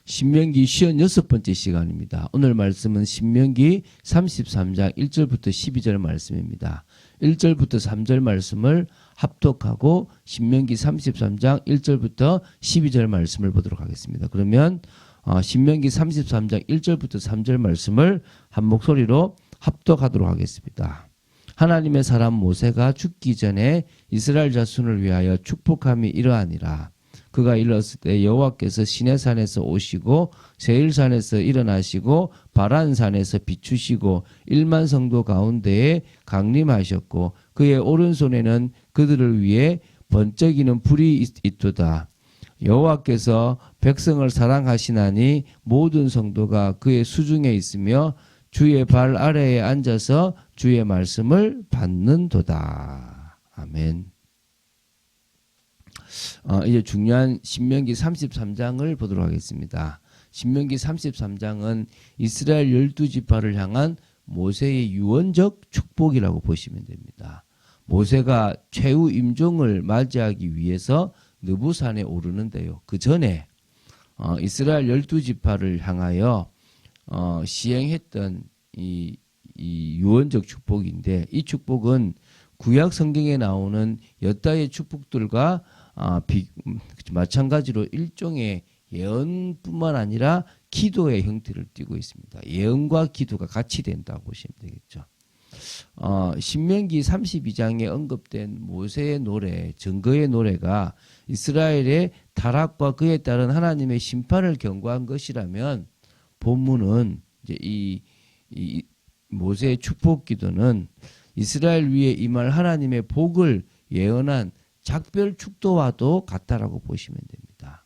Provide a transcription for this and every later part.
신명기 56번째 시간입니다. 오늘 말씀은 신명기 33장 1절부터 12절 말씀입니다. 1절부터 3절 말씀을 합독하고 신명기 33장 1절부터 12절 말씀을 보도록 하겠습니다. 그러면 신명기 33장 1절부터 3절 말씀을 한 목소리로 합독하도록 하겠습니다. 하나님의 사람 모세가 죽기 전에 이스라엘 자손을 위하여 축복함이 이러하니라. 그가 일렀을 때 여호와께서 시내산에서 오시고 세일산에서 일어나시고 바란산에서 비추시고 1만 성도 가운데에 강림하셨고 그의 오른손에는 그들을 위해 번쩍이는 불이 있도다. 여호와께서 백성을 사랑하시나니 모든 성도가 그의 수중에 있으며 주의 발 아래에 앉아서 주의 말씀을 받는도다. 아멘. 이제 중요한 신명기 33장을 보도록 하겠습니다. 신명기 33장은 이스라엘 12지파를 향한 모세의 유언적 축복이라고 보시면 됩니다. 모세가 최후 임종을 맞이하기 위해서 느부산에 오르는데요. 그 전에 이스라엘 12지파를 향하여 시행했던 이 유언적 축복인데, 이 축복은 구약 성경에 나오는 여따의 축복들과 마찬가지로 일종의 예언뿐만 아니라 기도의 형태를 띠고 있습니다. 예언과 기도가 같이 된다고 보시면 되겠죠. 신명기 32장에 언급된 모세의 노래, 증거의 노래가 이스라엘의 타락과 그에 따른 하나님의 심판을 경고한 것이라면, 본문은 이제 이 모세의 축복 기도는 이스라엘 위에 임할 하나님의 복을 예언한 작별 축도와도 같다라고 보시면 됩니다.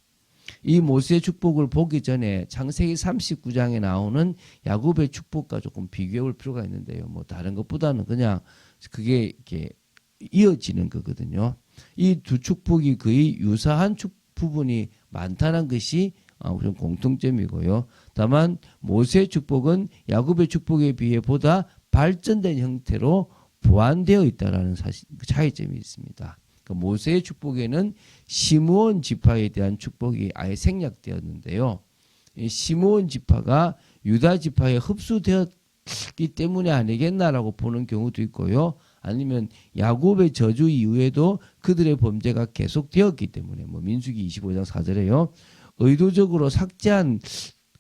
이 모세의 축복을 보기 전에 창세기 39장에 나오는 야곱의 축복과 조금 비교해 볼 필요가 있는데요. 뭐 다른 것보다는 그냥 그게 이렇게 이어지는 거거든요. 이 두 축복이 거의 유사한 부분이 많다는 것이 좀 공통점이고요. 다만 모세의 축복은 야곱의 축복에 비해 보다 발전된 형태로 보완되어 있다는 차이점이 있습니다. 모세의 축복에는 시므온 지파에 대한 축복이 아예 생략되었는데요. 이 시므온 지파가 유다 지파에 흡수되었기 때문에 아니겠나라고 보는 경우도 있고요. 아니면 야곱의 저주 이후에도 그들의 범죄가 계속되었기 때문에, 민수기 25장 4절에요. 의도적으로 삭제한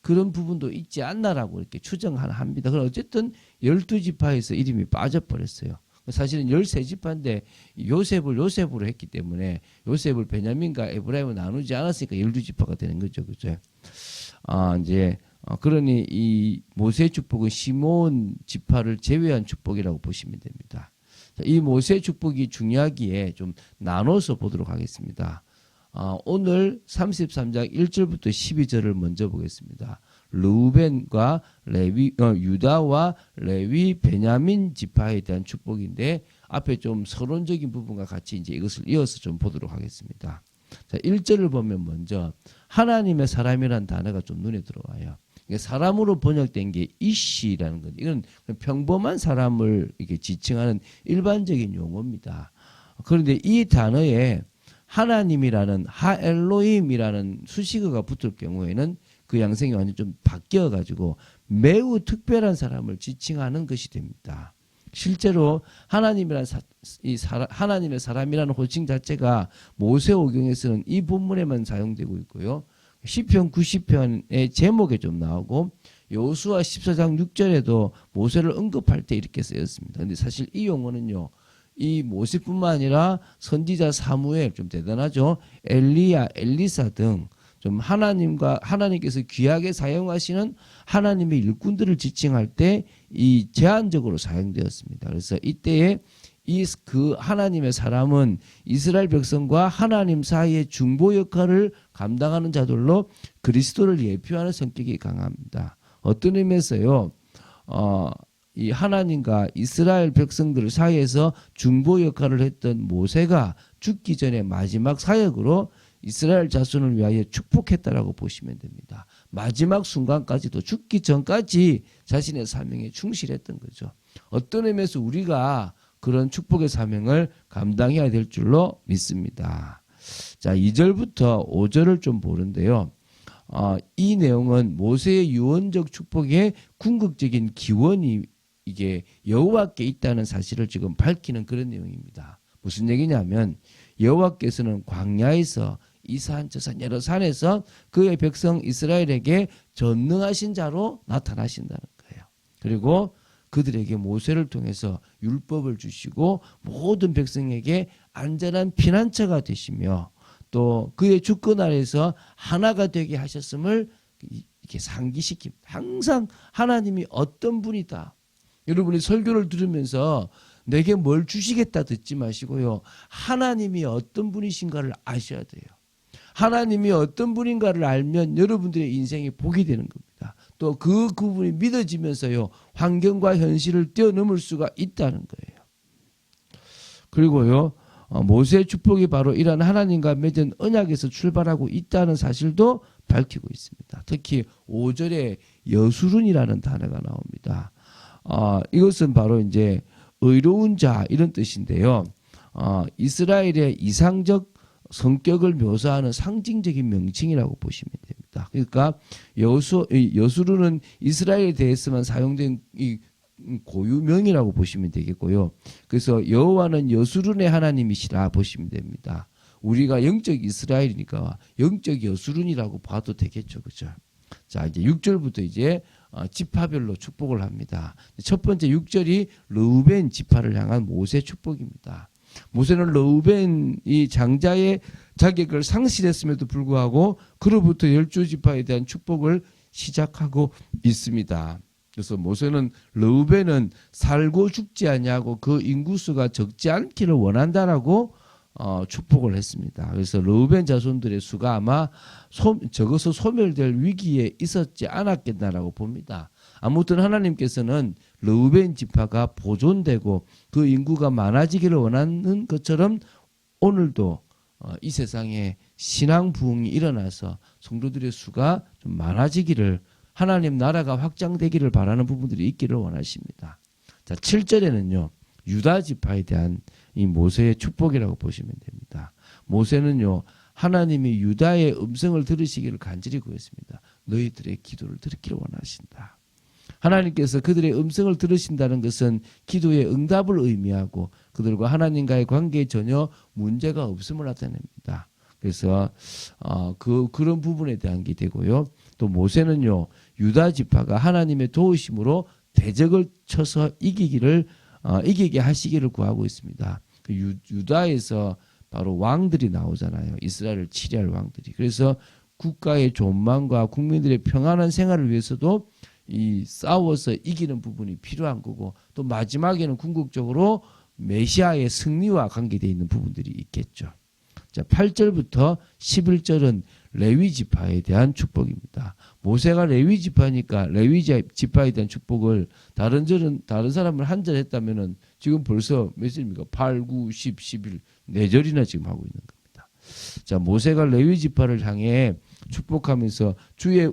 그런 부분도 있지 않나라고 이렇게 추정합니다. 그럼 어쨌든 12지파에서 이름이 빠져버렸어요. 사실은 13지파인데 요셉으로 했기 때문에 요셉을 베냐민과 에브라임을 나누지 않았으니까 12지파가 되는 거죠. 그죠? 그러니 이 모세의 축복은 시므온 지파를 제외한 축복이라고 보시면 됩니다. 이 모세의 축복이 중요하기에 좀 나눠서 보도록 하겠습니다. 오늘 33장 1절부터 12절을 먼저 보겠습니다. 르우벤과 유다와 레위, 베냐민 지파에 대한 축복인데, 앞에 좀 서론적인 부분과 같이 이제 이것을 이어서 좀 보도록 하겠습니다. 자, 1절을 보면 먼저 하나님의 사람이라는 단어가 좀 눈에 들어와요. 사람으로 번역된 게 이시라는 건, 이건 평범한 사람을 이렇게 지칭하는 일반적인 용어입니다. 그런데 이 단어에 하나님이라는 하엘로임이라는 수식어가 붙을 경우에는 그 양성이 완전 좀 바뀌어가지고 매우 특별한 사람을 지칭하는 것이 됩니다. 실제로 하나님의 사람이라는 호칭 자체가 모세오경에서는 이 본문에만 사용되고 있고요. 시편 90편의 제목에 좀 나오고 여호수아 14장 6절에도 모세를 언급할 때 이렇게 쓰였습니다. 그런데 사실 이 용어는요, 이 모세뿐만 아니라 선지자 사무엘, 좀 대단하죠, 엘리야, 엘리사 등 좀 하나님께서 귀하게 사용하시는 하나님의 일꾼들을 지칭할 때 이 제한적으로 사용되었습니다. 그래서 이때에 그 하나님의 사람은 이스라엘 백성과 하나님 사이의 중보 역할을 감당하는 자들로 그리스도를 예표하는 성격이 강합니다. 어떤 의미에서요, 이 하나님과 이스라엘 백성들 사이에서 중보 역할을 했던 모세가 죽기 전에 마지막 사역으로 이스라엘 자손을 위하여 축복했다라고 보시면 됩니다. 마지막 순간까지도, 죽기 전까지 자신의 사명에 충실했던 거죠. 어떤 의미에서 우리가 그런 축복의 사명을 감당해야 될 줄로 믿습니다. 자, 2절부터 5절을 좀 보는데요. 이 내용은 모세의 유언적 축복의 궁극적인 기원이 이게 여호와께 있다는 사실을 지금 밝히는 그런 내용입니다. 무슨 얘기냐면 여호와께서는 광야에서 이 산 저 산 여러 산에서 그의 백성 이스라엘에게 전능하신 자로 나타나신다는 거예요. 그리고 그들에게 모세를 통해서 율법을 주시고 모든 백성에게 안전한 피난처가 되시며 또 그의 주권 아래에서 하나가 되게 하셨음을 이렇게 상기시킵니다. 항상 하나님이 어떤 분이다. 여러분이 설교를 들으면서 내게 뭘 주시겠다 듣지 마시고요. 하나님이 어떤 분이신가를 아셔야 돼요. 하나님이 어떤 분인가를 알면 여러분들의 인생이 복이 되는 겁니다. 또 그분이 믿어지면서요. 환경과 현실을 뛰어넘을 수가 있다는 거예요. 그리고요. 모세의 축복이 바로 이러한 하나님과 맺은 언약에서 출발하고 있다는 사실도 밝히고 있습니다. 특히 5절에 여수룬이라는 단어가 나옵니다. 이것은 바로 이제 의로운 자 이런 뜻인데요. 이스라엘의 이상적 성격을 묘사하는 상징적인 명칭이라고 보시면 됩니다. 그러니까 여수룬은 이스라엘에 대해서만 사용된 이 고유명이라고 보시면 되겠고요. 그래서 여호와는 여수룬의 하나님이시라 보시면 됩니다. 우리가 영적 이스라엘이니까 영적 여수룬이라고 봐도 되겠죠. 그죠? 자, 이제 6절부터 이제 지파별로 축복을 합니다. 첫 번째 6절이 르우벤 지파를 향한 모세 축복입니다. 모세는 르우벤 이 장자의 자격을 상실했음에도 불구하고 그로부터 12지파에 대한 축복을 시작하고 있습니다. 그래서 모세는 르우벤은 살고 죽지 아니하고 그 인구수가 적지 않기를 원한다라고 축복을 했습니다. 그래서 르우벤 자손들의 수가 아마 적어서 소멸될 위기에 있었지 않았겠나라고 봅니다. 아무튼 하나님께서는 르우벤 지파가 보존되고 그 인구가 많아지기를 원하는 것처럼 오늘도 이 세상에 신앙 부흥이 일어나서 성도들의 수가 좀 많아지기를 하나님 나라가 확장되기를 바라는 부분들이 있기를 원하십니다. 자, 7절에는요. 유다 지파에 대한 이 모세의 축복이라고 보시면 됩니다. 모세는요. 하나님이 유다의 음성을 들으시기를 간절히 구했습니다. 너희들의 기도를 들기를 원하신다. 하나님께서 그들의 음성을 들으신다는 것은 기도의 응답을 의미하고 그들과 하나님과의 관계에 전혀 문제가 없음을 나타냅니다. 그래서 그런 부분에 대한 게 되고요. 또 모세는요. 유다 지파가 하나님의 도우심으로 대적을 쳐서 이기게 하시기를 구하고 있습니다. 유다에서 바로 왕들이 나오잖아요. 이스라엘을 치리할 왕들이. 그래서 국가의 존망과 국민들의 평안한 생활을 위해서도 이 싸워서 이기는 부분이 필요한 거고 또 마지막에는 궁극적으로 메시아의 승리와 관계되어 있는 부분들이 있겠죠. 자, 8절부터 11절은 레위 지파에 대한 축복입니다. 모세가 레위 지파니까 레위 지파에 대한 축복을 다른 사람을 한 절 했다면은 지금 벌써 몇 절입니까? 8, 9, 10, 11 4절이나 지금 하고 있는 겁니다. 자, 모세가 레위 지파를 향해 축복하면서 주의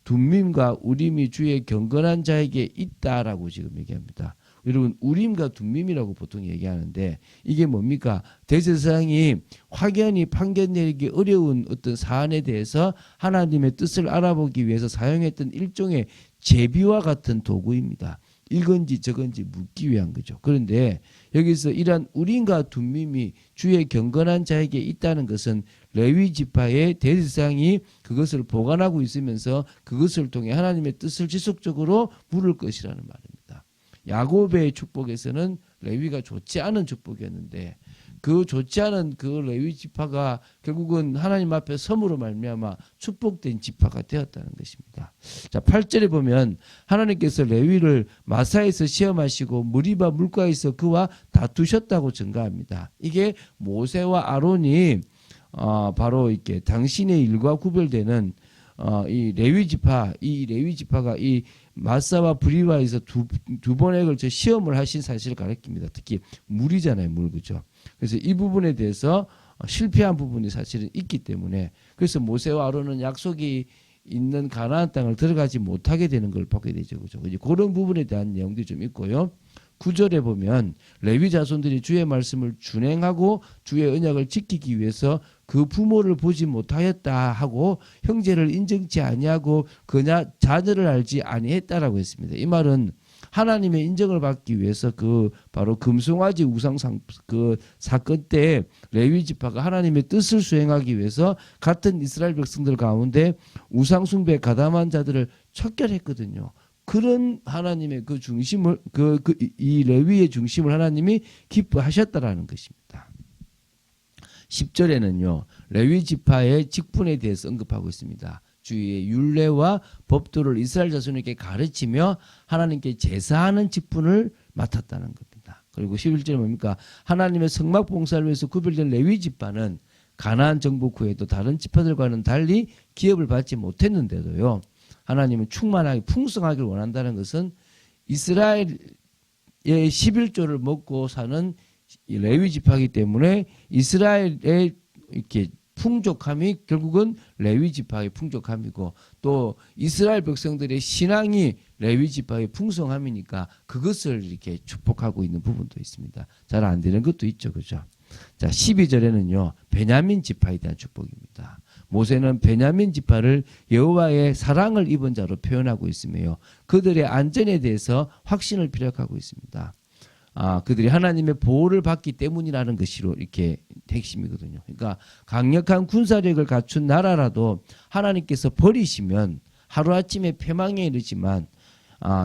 둠밈과 우림이 주의 경건한 자에게 있다라고 지금 얘기합니다. 여러분 우림과 둠밈이라고 보통 얘기하는데 이게 뭡니까? 대제사장이 확연히 판결 내리기 어려운 어떤 사안에 대해서 하나님의 뜻을 알아보기 위해서 사용했던 일종의 제비와 같은 도구입니다. 이건지 저건지 묻기 위한 거죠. 그런데 여기서 이러한 우림과 둠밈이 주의 경건한 자에게 있다는 것은 레위 지파의 대제사장이 그것을 보관하고 있으면서 그것을 통해 하나님의 뜻을 지속적으로 물을 것이라는 말입니다. 야곱의 축복에서는 레위가 좋지 않은 축복이었는데 그 좋지 않은 그 레위 지파가 결국은 하나님 앞에 섬으로 말미암아 축복된 지파가 되었다는 것입니다. 자, 8절에 보면 하나님께서 레위를 마사에서 시험하시고 무리바 물가에서 그와 다투셨다고 증가합니다. 이게 모세와 아론이 바로 이렇게 당신의 일과 구별되는 이 레위 지파가 이 마사와 브리바에서 두 번에 걸쳐 시험을 하신 사실을 가리킵니다. 특히 물이잖아요, 물. 그죠? 그래서 이 부분에 대해서 실패한 부분이 사실은 있기 때문에 그래서 모세와 아론은 약속이 있는 가나안 땅을 들어가지 못하게 되는 걸 보게 되죠. 그죠? 이제 그런 부분에 대한 내용들이 좀 있고요. 9절에 보면 레위 자손들이 주의 말씀을 준행하고 주의 언약을 지키기 위해서 그 부모를 보지 못하였다 하고 형제를 인정치 아니하고 그냐 자녀를 알지 아니했다라고 했습니다. 이 말은 하나님의 인정을 받기 위해서 그 바로 금송아지 우상상 그 사건 때 레위 지파가 하나님의 뜻을 수행하기 위해서 같은 이스라엘 백성들 가운데 우상 숭배에 가담한 자들을 척결했거든요. 그런 하나님의 그 중심을 이 레위의 중심을 하나님이 기뻐하셨다라는 것입니다. 10절에는요. 레위 지파의 직분에 대해서 언급하고 있습니다. 주의 율례와 법도를 이스라엘 자손에게 가르치며 하나님께 제사하는 직분을 맡았다는 겁니다. 그리고 11절에 뭡니까? 하나님의 성막 봉사를 위해서 구별된 레위 지파는 가나안 정복 후에도 다른 지파들과는 달리 기업을 받지 못했는데도요. 하나님은 충만하게 풍성하길 원한다는 것은 이스라엘의 11조를 먹고 사는 레위 지파이기 때문에 이스라엘의 이렇게 풍족함이 결국은 레위 지파의 풍족함이고 또 이스라엘 백성들의 신앙이 레위 지파의 풍성함이니까 그것을 이렇게 축복하고 있는 부분도 있습니다. 잘 안 되는 것도 있죠. 그죠? 자, 12절에는요. 베냐민 지파에 대한 축복입니다. 모세는 베냐민 지파를 여호와의 사랑을 입은 자로 표현하고 있으며 그들의 안전에 대해서 확신을 피력하고 있습니다. 그들이 하나님의 보호를 받기 때문이라는 것으로 이렇게 핵심이거든요. 그러니까 강력한 군사력을 갖춘 나라라도 하나님께서 버리시면 하루아침에 패망에 이르지만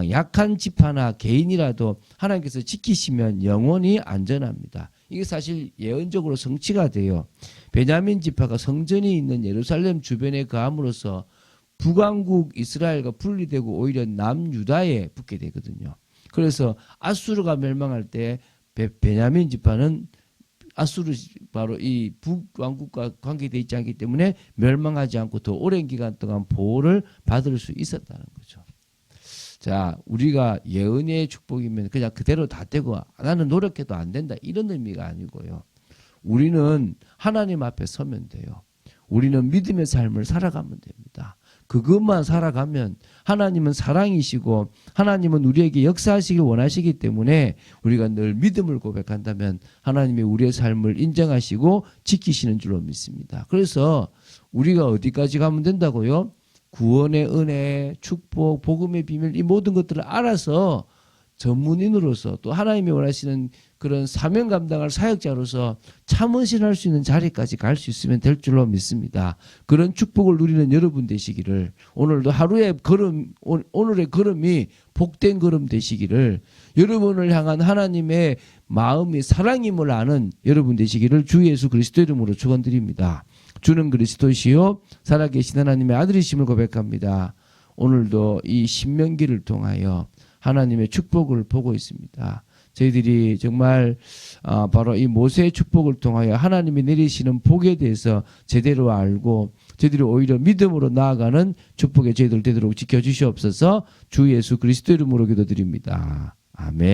약한 지파나 개인이라도 하나님께서 지키시면 영원히 안전합니다. 이게 사실 예언적으로 성취가 돼요. 베냐민 지파가 성전이 있는 예루살렘 주변에 거함으로써 북왕국 이스라엘과 분리되고 오히려 남유다에 붙게 되거든요. 그래서 아수르가 멸망할 때 베냐민 지파는 아수르 바로 이 북왕국과 관계되어 있지 않기 때문에 멸망하지 않고 더 오랜 기간 동안 보호를 받을 수 있었다는 거죠. 자, 우리가 예언의 축복이면 그냥 그대로 다 되고 나는 노력해도 안 된다 이런 의미가 아니고요. 우리는 하나님 앞에 서면 돼요. 우리는 믿음의 삶을 살아가면 됩니다. 그것만 살아가면 하나님은 사랑이시고 하나님은 우리에게 역사하시길 원하시기 때문에 우리가 늘 믿음을 고백한다면 하나님이 우리의 삶을 인정하시고 지키시는 줄로 믿습니다. 그래서 우리가 어디까지 가면 된다고요? 구원의 은혜, 축복, 복음의 비밀 이 모든 것들을 알아서 전문인으로서 또 하나님이 원하시는 그런 사명 감당할 사역자로서 참언신할 수 있는 자리까지 갈 수 있으면 될 줄로 믿습니다. 그런 축복을 누리는 여러분 되시기를 오늘도 하루의 걸음, 오늘의 걸음이 복된 걸음 되시기를 여러분을 향한 하나님의 마음이 사랑임을 아는 여러분 되시기를 주 예수 그리스도 이름으로 축원드립니다. 주는 그리스도시요 살아계신 하나님의 아들이심을 고백합니다. 오늘도 이 신명기를 통하여 하나님의 축복을 보고 있습니다. 저희들이 정말 바로 이 모세의 축복을 통하여 하나님이 내리시는 복에 대해서 제대로 알고 저희들이 오히려 믿음으로 나아가는 축복에 저희들 되도록 지켜주시옵소서. 주 예수 그리스도 이름으로 기도드립니다. 아멘.